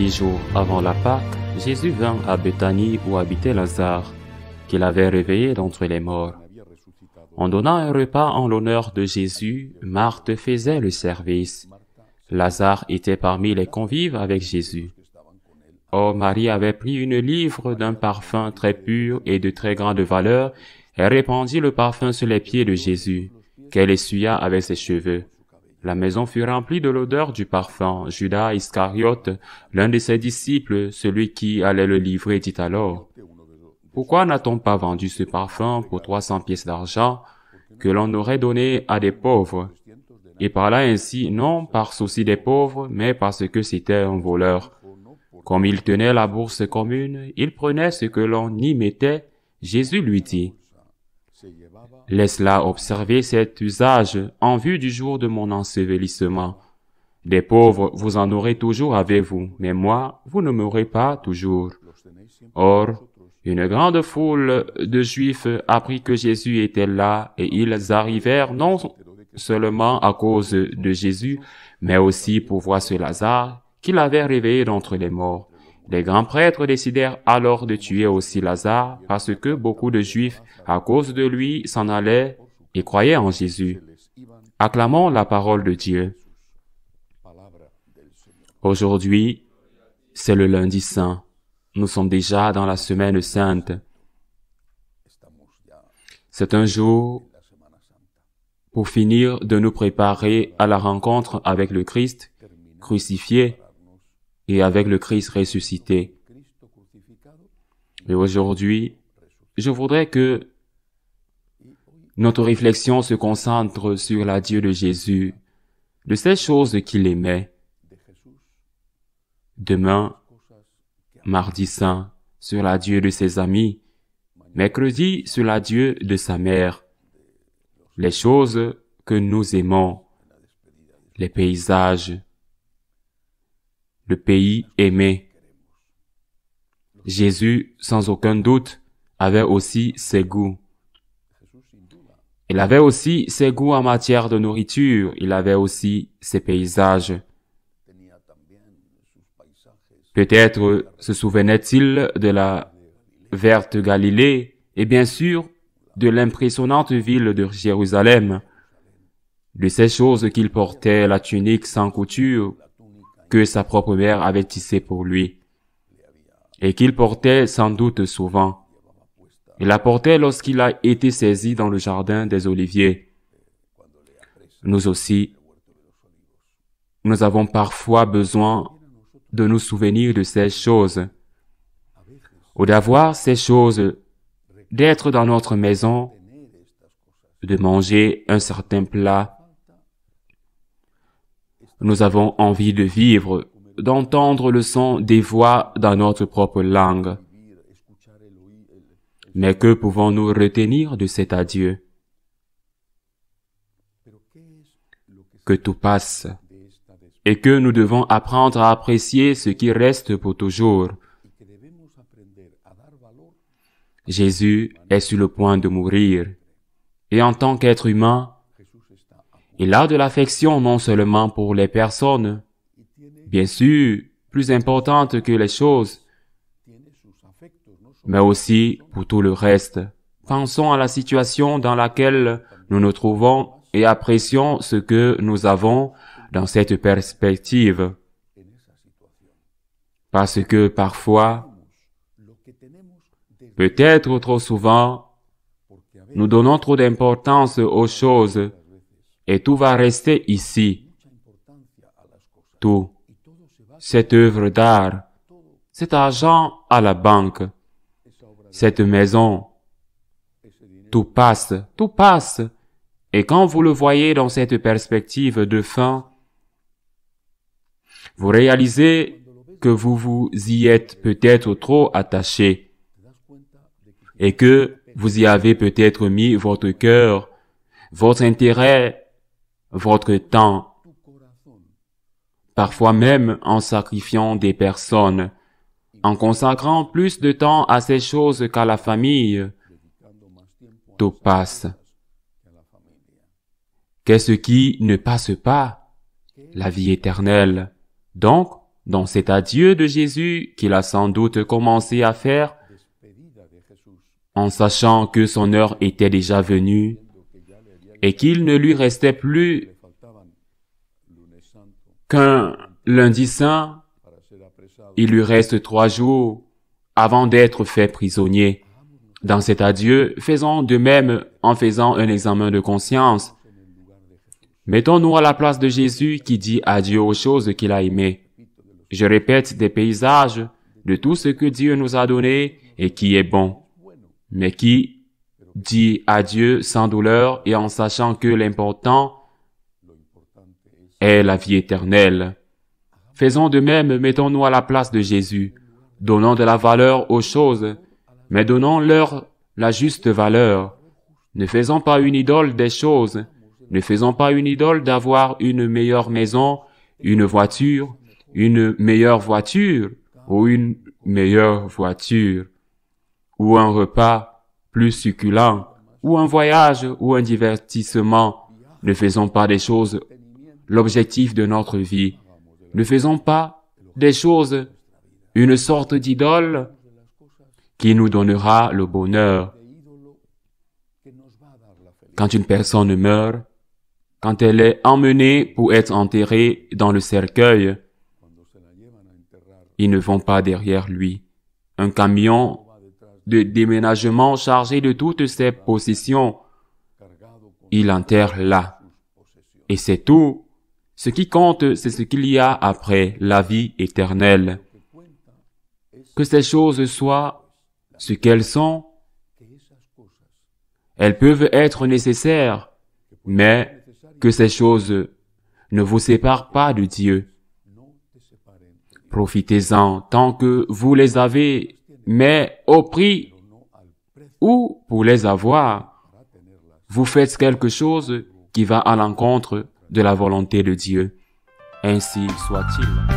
10 jours avant la Pâque, Jésus vint à Béthanie où habitait Lazare, qu'il avait réveillé d'entre les morts. En donnant un repas en l'honneur de Jésus, Marthe faisait le service. Lazare était parmi les convives avec Jésus. Or, Marie avait pris une livre d'un parfum très pur et de très grande valeur et répandit le parfum sur les pieds de Jésus, qu'elle essuya avec ses cheveux. La maison fut remplie de l'odeur du parfum. Judas Iscariote, l'un de ses disciples, celui qui allait le livrer, dit alors: « Pourquoi n'a-t-on pas vendu ce parfum pour 300 pièces d'argent que l'on aurait donné à des pauvres ?» Il parla ainsi non par souci des pauvres, mais parce que c'était un voleur. Comme il tenait la bourse commune, il prenait ce que l'on y mettait. Jésus lui dit: « Laisse-la observer cet usage en vue du jour de mon ensevelissement. Des pauvres, vous en aurez toujours avec vous, mais moi, vous ne m'aurez pas toujours. » Or, une grande foule de Juifs apprit que Jésus était là, et ils arrivèrent non seulement à cause de Jésus, mais aussi pour voir ce Lazare qu'il avait réveillé d'entre les morts. Les grands prêtres décidèrent alors de tuer aussi Lazare, parce que beaucoup de Juifs, à cause de lui, s'en allaient et croyaient en Jésus. Acclamons la parole de Dieu. Aujourd'hui, c'est le lundi saint. Nous sommes déjà dans la semaine sainte. C'est un jour pour finir de nous préparer à la rencontre avec le Christ crucifié et avec le Christ ressuscité. Et aujourd'hui, je voudrais que notre réflexion se concentre sur l'adieu de Jésus, de ces choses qu'il aimait. Demain, mardi saint, sur l'adieu de ses amis. Mercredi, sur l'adieu de sa mère. Les choses que nous aimons, les paysages, le pays aimé. Jésus, sans aucun doute, avait aussi ses goûts. Il avait aussi ses goûts en matière de nourriture, il avait aussi ses paysages. Peut-être se souvenait-il de la verte Galilée et bien sûr de l'impressionnante ville de Jérusalem, de ces choses qu'il portait, la tunique sans couture que sa propre mère avait tissée pour lui et qu'il portait sans doute souvent. Il la portait lorsqu'il a été saisi dans le jardin des Oliviers. Nous aussi, nous avons parfois besoin de nous souvenir de ces choses, ou d'avoir ces choses, d'être dans notre maison, de manger un certain plat. Nous avons envie de vivre, d'entendre le son des voix dans notre propre langue. Mais que pouvons-nous retenir de cet adieu? Que tout passe, et que nous devons apprendre à apprécier ce qui reste pour toujours. Jésus est sur le point de mourir, et en tant qu'être humain, il a de l'affection non seulement pour les personnes, bien sûr, plus importantes que les choses, mais aussi pour tout le reste. Pensons à la situation dans laquelle nous nous trouvons et apprécions ce que nous avons dans cette perspective. Parce que parfois, peut-être trop souvent, nous donnons trop d'importance aux choses et tout va rester ici. Tout, cette œuvre d'art, cet argent à la banque, cette maison, tout passe, tout passe. Et quand vous le voyez dans cette perspective de fin, vous réalisez que vous vous y êtes peut-être trop attaché et que vous y avez peut-être mis votre cœur, votre intérêt, votre temps, parfois même en sacrifiant des personnes, en consacrant plus de temps à ces choses qu'à la famille. Tout passe. Qu'est-ce qui ne passe pas? La vie éternelle. Donc, Dans cet adieu de Jésus qu'il a sans doute commencé à faire, en sachant que son heure était déjà venue et qu'il ne lui restait plus qu'un lundi saint, il lui reste 3 jours avant d'être fait prisonnier. Dans cet adieu, faisons de même en faisant un examen de conscience. Mettons-nous à la place de Jésus qui dit adieu aux choses qu'il a aimées. Je répète, des paysages, de tout ce que Dieu nous a donné et qui est bon, mais qui dit adieu sans douleur et en sachant que l'important est la vie éternelle. Faisons de même, mettons-nous à la place de Jésus. Donnons de la valeur aux choses, mais donnons-leur la juste valeur. Ne faisons pas une idole des choses. Ne faisons pas une idole d'avoir une meilleure maison, une meilleure voiture, ou une meilleure voiture, ou un repas plus succulent, ou un voyage, ou un divertissement. Ne faisons pas des choses l'objectif de notre vie. Ne faisons pas des choses une sorte d'idole qui nous donnera le bonheur. Quand une personne meurt, quand elle est emmenée pour être enterrée dans le cercueil, ils ne vont pas derrière lui. Un camion de déménagement chargé de toutes ses possessions, il l'enterre là. Et c'est tout. Ce qui compte, c'est ce qu'il y a après la vie éternelle. Que ces choses soient ce qu'elles sont, elles peuvent être nécessaires, mais que ces choses ne vous séparent pas de Dieu. Profitez-en tant que vous les avez, mais au prix ou pour les avoir, vous faites quelque chose qui va à l'encontre de la volonté de Dieu. Ainsi soit-il.